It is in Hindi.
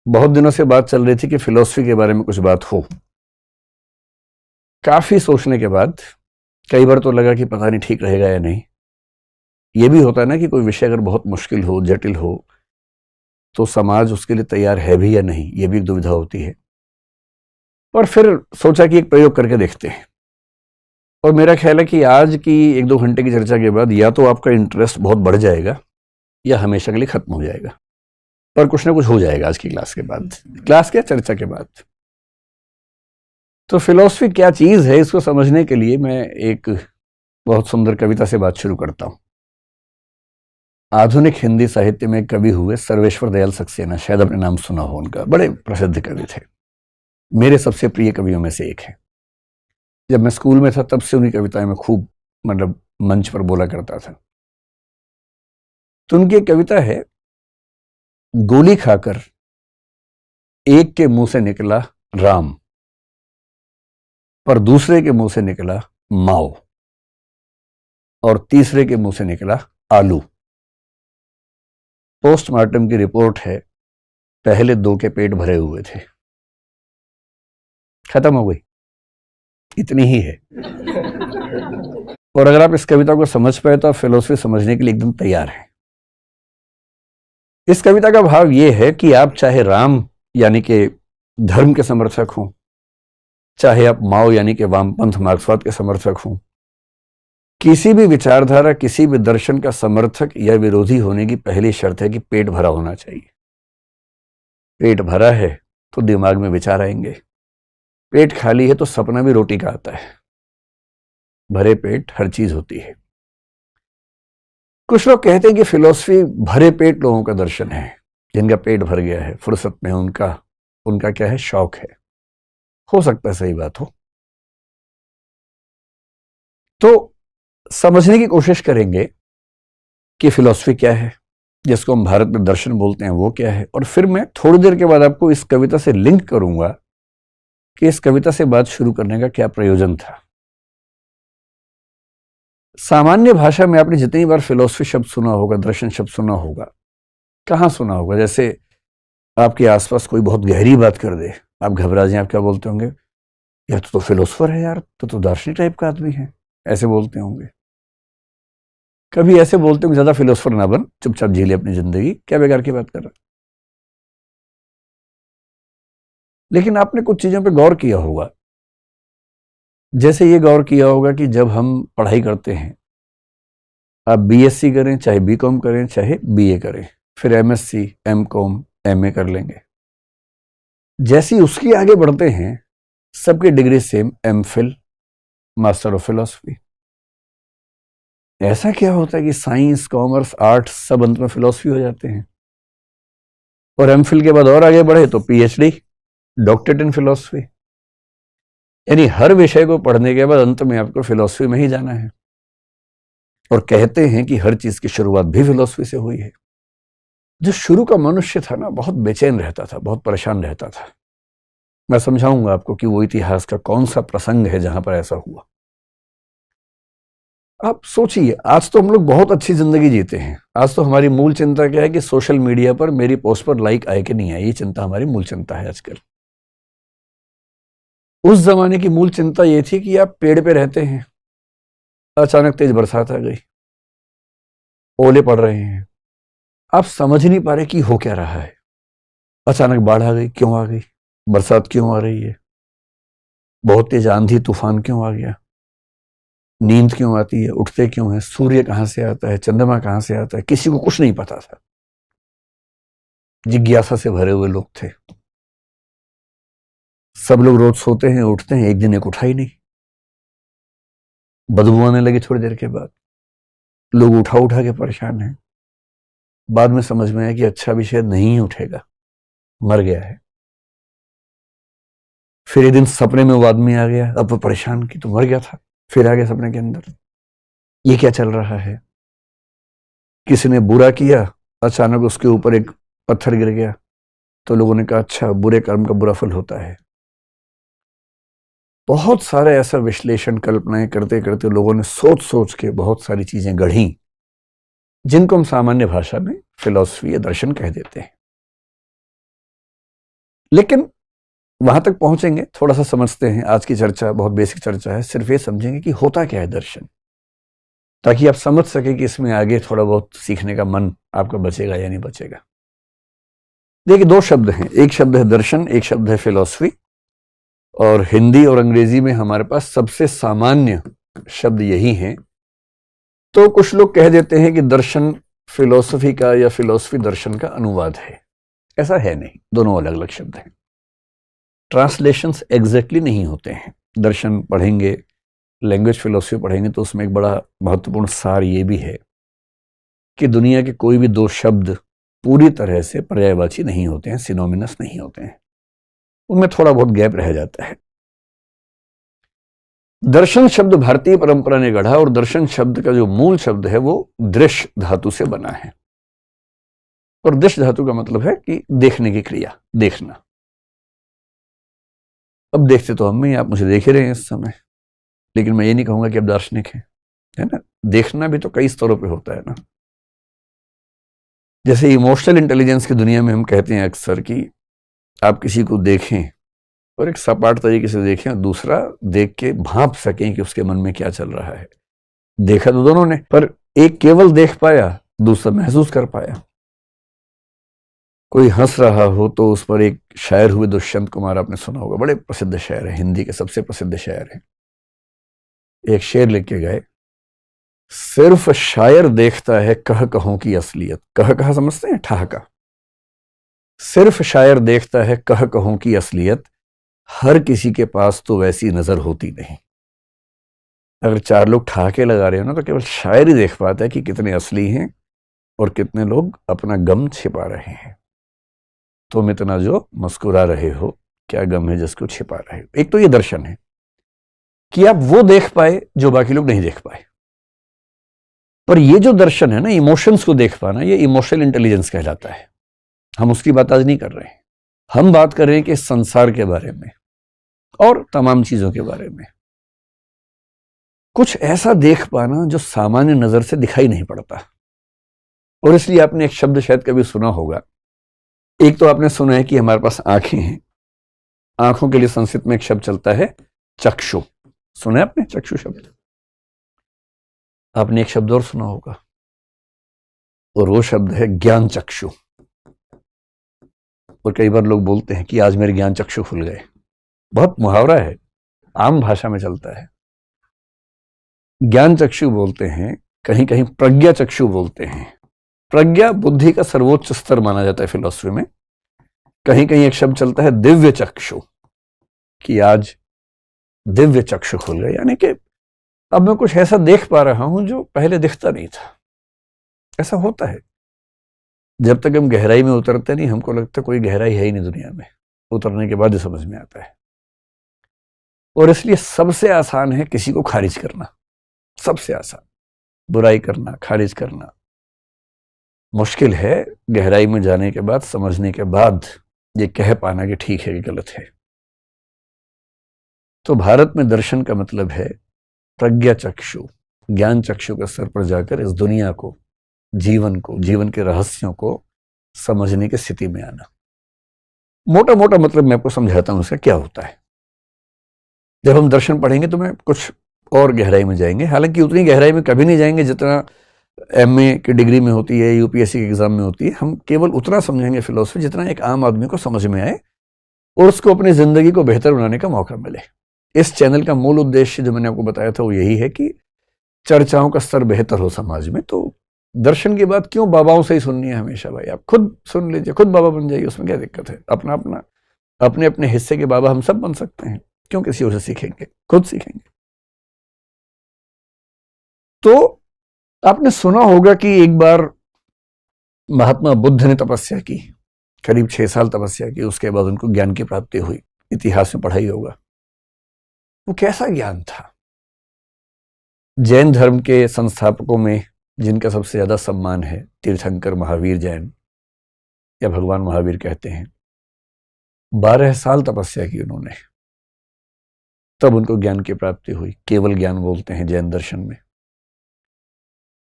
बहुत दिनों से बात चल रही थी कि फिलॉसफी के बारे में कुछ बात हो। काफी सोचने के बाद कई बार तो लगा कि पता नहीं ठीक रहेगा या नहीं। ये भी होता है ना कि कोई विषय अगर बहुत मुश्किल हो, जटिल हो, तो समाज उसके लिए तैयार है भी या नहीं, ये भी एक दुविधा होती है। और फिर सोचा कि एक प्रयोग करके देखते हैं। और मेरा ख्याल है कि आज की 1-2 घंटे की चर्चा के बाद या तो आपका इंटरेस्ट बहुत बढ़ जाएगा या हमेशा के लिए खत्म हो जाएगा। पर कुछ ना कुछ हो जाएगा आज की क्लास के बाद, क्लास क्या चर्चा के बाद। तो फिलॉसफी क्या चीज है, इसको समझने के लिए मैं एक बहुत सुंदर कविता से बात शुरू करता हूं। आधुनिक हिंदी साहित्य में कवि हुए सर्वेश्वर दयाल सक्सेना, शायद अपने नाम सुना हो उनका, बड़े प्रसिद्ध कवि थे, मेरे सबसे प्रिय कवियों में से एक है। जब मैं स्कूल में था तब से उनकी कविताएं में खूब मंच पर बोला करता था। तो उनकी एक कविता है, गोली खाकर एक के मुंह से निकला राम, पर दूसरे के मुंह से निकला माओ, और तीसरे के मुंह से निकला आलू। पोस्टमार्टम की रिपोर्ट है, पहले दो के पेट भरे हुए थे। खत्म हो गई, इतनी ही है। और अगर आप इस कविता को समझ पाए तो आप फिलोसफी समझने के लिए एकदम तैयार हैं। इस कविता का भाव यह है कि आप चाहे राम यानी कि धर्म के समर्थक हों, चाहे आप माओ यानी कि वामपंथ मार्क्सवाद के समर्थक हों, किसी भी विचारधारा, किसी भी दर्शन का समर्थक या विरोधी होने की पहली शर्त है कि पेट भरा होना चाहिए। पेट भरा है तो दिमाग में विचार आएंगे, पेट खाली है तो सपना भी रोटी का आता है। भरे पेट हर चीज होती है। कुछ लोग कहते हैं कि फिलॉसफी भरे पेट लोगों का दर्शन है, जिनका पेट भर गया है, फुर्सत में उनका क्या है, शौक है। हो सकता है सही बात हो। तो समझने की कोशिश करेंगे कि फिलॉसफी क्या है, जिसको हम भारत में दर्शन बोलते हैं, वो क्या है। और फिर मैं थोड़ी देर के बाद आपको इस कविता से लिंक करूंगा कि इस कविता से बात शुरू करने का क्या प्रयोजन था। सामान्य भाषा में आपने जितनी बार फिलॉसफी शब्द सुना होगा, दर्शन शब्द सुना होगा, कहां सुना होगा? जैसे आपके आसपास कोई बहुत गहरी बात कर दे, आप घबरा जाए, आप क्या बोलते होंगे? यह तो फिलोसफर है यार, तो दार्शनिक टाइप का आदमी है, ऐसे बोलते होंगे। कभी ऐसे बोलते होंगे, ज्यादा फिलोसफर ना बन, चुपचाप जी ले अपनी जिंदगी, क्या बेकार की बात कर रहा। लेकिन आपने कुछ चीजों पे गौर किया होगा। जैसे ये गौर किया होगा कि जब हम पढ़ाई करते हैं, आप बीएससी करें, चाहे बीकॉम करें, चाहे बीए करें, फिर एमएससी, एमकॉम, एमए कर लेंगे। जैसे उसकी आगे बढ़ते हैं, सबकी degree same, MPhil, master of philosophy. ऐसा क्या होता है कि साइंस, कॉमर्स, आर्ट्स सब अंत में फिलोसफी हो जाते हैं? और एमफिल के बाद और आगे बढ़े तो पीएचडी, डॉक्टरेट इन फिलोसफी। यानी हर विषय को पढ़ने के बाद अंत में आपको फिलोसफी में ही जाना है। और कहते हैं कि हर चीज की शुरुआत भी फिलोसफी से हुई है। जो शुरू का मनुष्य था ना, बहुत बेचैन रहता था, बहुत परेशान रहता था। मैं समझाऊंगा आपको कि वो इतिहास का कौन सा प्रसंग है जहां पर ऐसा हुआ। आप सोचिए, आज तो हम लोग बहुत अच्छी जिंदगी जीते हैं। आज तो हमारी मूल चिंता क्या है कि सोशल मीडिया पर मेरी पोस्ट पर लाइक आए कि नहीं आए। ये चिंता हमारी मूल चिंता है आजकल। उस जमाने की मूल चिंता ये थी कि आप पेड़ पे रहते हैं, अचानक तेज बरसात आ गई, ओले पड़ रहे हैं, आप समझ नहीं पा रहे कि हो क्या रहा है। अचानक बाढ़ आ गई, क्यों आ गई? बरसात क्यों आ रही है? बहुत तेज आंधी तूफान क्यों आ गया? नींद क्यों आती है? उठते क्यों है? सूर्य कहां से आता है? चंद्रमा कहां से आता है? किसी को कुछ नहीं पता था। जिज्ञासा से भरे हुए लोग थे। सब लोग रोज सोते हैं, उठते हैं, एक दिन एक उठा ही नहीं। बदबू आने लगी थोड़ी देर के बाद, लोग उठा उठा के परेशान हैं। बाद में समझ में आया कि अच्छा भी शायद नहीं ही उठेगा, मर गया है। फिर एक दिन सपने में वो आदमी आ गया, अब वो परेशान की तो मर गया था, फिर आ गया सपने के अंदर। ये क्या चल रहा है? किसी ने बुरा किया, अचानक उसके ऊपर एक पत्थर गिर गया, तो लोगों ने कहा अच्छा, बुरे कर्म का बुरा फल होता है। बहुत सारे ऐसा विश्लेषण, कल्पनाएं करते करते लोगों ने सोच सोच के बहुत सारी चीजें गढ़ी, जिनको हम सामान्य भाषा में फिलॉसफी या दर्शन कह देते हैं। लेकिन वहां तक पहुंचेंगे, थोड़ा सा समझते हैं। आज की चर्चा बहुत बेसिक चर्चा है, सिर्फ ये समझेंगे कि होता क्या है दर्शन, ताकि आप समझ सके कि इसमें आगे थोड़ा बहुत सीखने का मन आपका बचेगा या नहीं बचेगा। देखिए, दो शब्द हैं, एक शब्द है दर्शन, एक शब्द है फिलॉसफी। और हिंदी और अंग्रेजी में हमारे पास सबसे सामान्य शब्द यही हैं। तो कुछ लोग कह देते हैं कि दर्शन फिलॉसफी का या फिलॉसफी दर्शन का अनुवाद है। ऐसा है नहीं, दोनों अलग अलग शब्द हैं। ट्रांसलेशंस एग्जैक्टली नहीं होते हैं। दर्शन पढ़ेंगे, लैंग्वेज फिलॉसफी पढ़ेंगे तो उसमें एक बड़ा महत्वपूर्ण सार ये भी है कि दुनिया के कोई भी दो शब्द पूरी तरह से पर्यायवाची नहीं होते हैं, सिनोमिनस नहीं होते हैं, उनमें थोड़ा बहुत गैप रह जाता है। दर्शन शब्द भारतीय परंपरा ने गढ़ा, और दर्शन शब्द का जो मूल शब्द है वो दृश्य धातु से बना है। और दृश्य धातु का मतलब है कि देखने की क्रिया, देखना। अब देखते तो हम ही, आप मुझे देख ही रहे हैं इस समय, लेकिन मैं ये नहीं कहूंगा कि आप दार्शनिक हैं, है ना। देखना भी तो कई स्तरों पे होता है ना। जैसे इमोशनल इंटेलिजेंस की दुनिया में हम कहते हैं अक्सर कि आप किसी को देखें और एक सपाट तरीके से देखें, और दूसरा देख के भांप सकें कि उसके मन में क्या चल रहा है। देखा तो दोनों ने, पर एक केवल देख पाया, दूसरा महसूस कर पाया। कोई हंस रहा हो तो उस पर एक शायर हुए दुष्यंत कुमार, आपने सुना होगा, बड़े प्रसिद्ध शायर है, हिंदी के सबसे प्रसिद्ध शायर है। एक शेर लिख के गए, सिर्फ शायर देखता है कह कहों की असलियत। कह कहा समझते हैं, ठहाका। सिर्फ शायर देखता है कह कहों की असलियत, हर किसी के पास तो वैसी नजर होती नहीं। अगर चार लोग ठहाके लगा रहे हो ना, तो केवल शायर ही देख पाता है कि कितने असली हैं और कितने लोग अपना गम छिपा रहे हैं। तुम इतना जो मुस्कुरा रहे हो, क्या गम है जिसको छिपा रहे हो। एक तो ये दर्शन है कि आप वो देख पाए जो बाकी लोग नहीं देख पाए। पर ये जो दर्शन है ना, इमोशंस को देख पाना, ये इमोशनल इंटेलिजेंस कहलाता है। हम उसकी बात आज नहीं कर रहे हैं। हम बात कर रहे हैं कि संसार के बारे में और तमाम चीजों के बारे में। कुछ ऐसा देख पाना जो सामान्य नजर से दिखाई नहीं पड़ता। और इसलिए आपने एक शब्द शायद कभी सुना होगा। एक तो आपने सुना है कि हमारे पास आंखें हैं, आंखों के लिए संस्कृत में एक शब्द चलता है चक्षु। सुना है आपने चक्षु शब्द? आपने एक शब्द और सुना होगा, और वो शब्द है ज्ञान चक्षु। और कई बार लोग बोलते हैं कि आज मेरे ज्ञान चक्षु खुल गए। बहुत मुहावरा है, आम भाषा में चलता है। ज्ञान चक्षु बोलते हैं, कहीं कहीं प्रज्ञा चक्षु बोलते हैं। प्रज्ञा बुद्धि का सर्वोच्च स्तर माना जाता है फिलॉसफी में। कहीं कहीं एक शब्द चलता है दिव्य चक्षु, कि आज दिव्य चक्षु खुल गए, यानी कि अब मैं कुछ ऐसा देख पा रहा हूं जो पहले दिखता नहीं था। ऐसा होता है, जब तक हम गहराई में उतरते नहीं, हमको लगता कोई गहराई है ही नहीं दुनिया में। उतरने के बाद ही समझ में आता है। और इसलिए सबसे आसान है किसी को खारिज करना, सबसे आसान। बुराई करना, खारिज करना मुश्किल है। गहराई में जाने के बाद, समझने के बाद ये कह पाना कि ठीक है कि गलत है। तो भारत में दर्शन का मतलब है प्रज्ञा चक्षु, ज्ञान चक्षु के स्तर पर जाकर इस दुनिया को, जीवन को, जीवन के रहस्यों को समझने की स्थिति में आना। मोटा मोटा मतलब मैं आपको समझाता हूं इसका क्या होता है। जब हम दर्शन पढ़ेंगे तो मैं कुछ और गहराई में जाएंगे, हालांकि उतनी गहराई में कभी नहीं जाएंगे जितना एमए की डिग्री में होती है, यूपीएससी के एग्जाम में होती है। हम केवल उतना समझेंगे फिलॉसफी जितना एक आम आदमी को समझ में आए और उसको अपनी जिंदगी को बेहतर बनाने का मौका मिले। इस चैनल का मूल उद्देश्य जो मैंने आपको बताया था वो यही है कि चर्चाओं का स्तर बेहतर हो समाज में। तो दर्शन की बात क्यों बाबाओं से ही सुननी है हमेशा? भाई आप खुद सुन लीजिए, खुद बाबा बन जाइए, उसमें क्या दिक्कत है? अपना अपना अपने अपने हिस्से के बाबा हम सब बन सकते हैं, क्यों किसी और से सीखेंगे? खुद सीखेंगे। तो आपने सुना होगा कि एक बार महात्मा बुद्ध ने तपस्या की, करीब 6 साल तपस्या की, उसके बाद उनको ज्ञान की प्राप्ति हुई। इतिहास में पढ़ाई होगा। वो कैसा ज्ञान था? जैन धर्म के संस्थापकों में जिनका सबसे ज्यादा सम्मान है, तीर्थंकर महावीर जैन, या भगवान महावीर कहते हैं, 12 साल तपस्या की उन्होंने, तब उनको ज्ञान की प्राप्ति हुई। केवल ज्ञान बोलते हैं जैन दर्शन में।